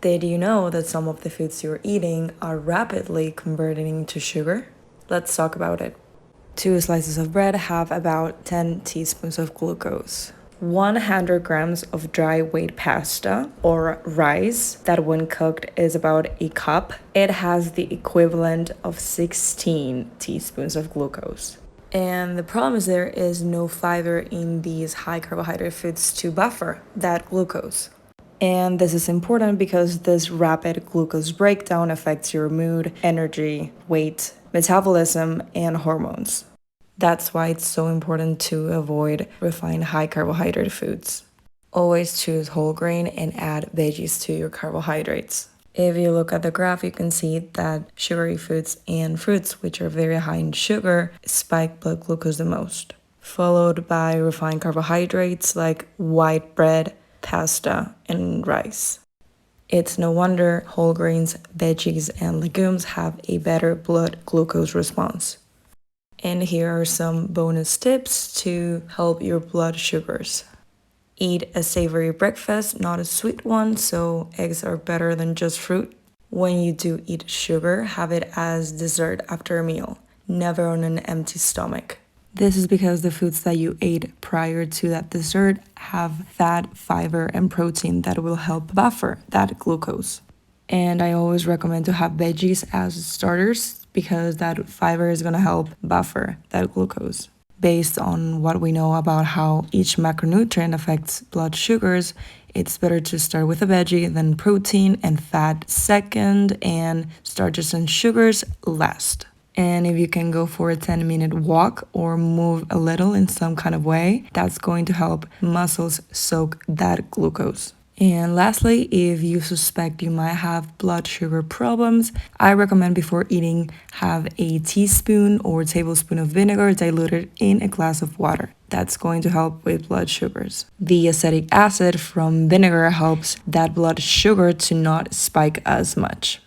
Did you know that some of the foods you're eating are rapidly converting into sugar? Let's talk about it. 2 slices of bread have about 10 teaspoons of glucose. 100 grams of dry weight pasta or rice that when cooked is about a cup, it has the equivalent of 16 teaspoons of glucose. And the problem is there is no fiber in these high carbohydrate foods to buffer that glucose. And this is important because this rapid glucose breakdown affects your mood, energy, weight, metabolism, and hormones. That's why it's so important to avoid refined high carbohydrate foods. Always choose whole grain and add veggies to your carbohydrates. If you look at the graph, you can see that sugary foods and fruits, which are very high in sugar, spike blood glucose the most, followed by refined carbohydrates like white bread, pasta, and rice. It's no wonder whole grains, veggies, and legumes have a better blood glucose response. And here are some bonus tips to help your blood sugars. Eat a savory breakfast, not a sweet one, so eggs are better than just fruit. When you do eat sugar, have it as dessert after a meal, never on an empty stomach. This is because the foods that you ate prior to that dessert have fat, fiber, and protein that will help buffer that glucose. And I always recommend to have veggies as starters because that fiber is going to help buffer that glucose. Based on what we know about how each macronutrient affects blood sugars, it's better to start with a veggie, then protein and fat second, and starches and sugars last. And if you can go for a 10-minute walk or move a little in some kind of way, that's going to help muscles soak that glucose. And lastly, if you suspect you might have blood sugar problems, I recommend before eating have a teaspoon or tablespoon of vinegar diluted in a glass of water. That's going to help with blood sugars. The acetic acid from vinegar helps that blood sugar to not spike as much.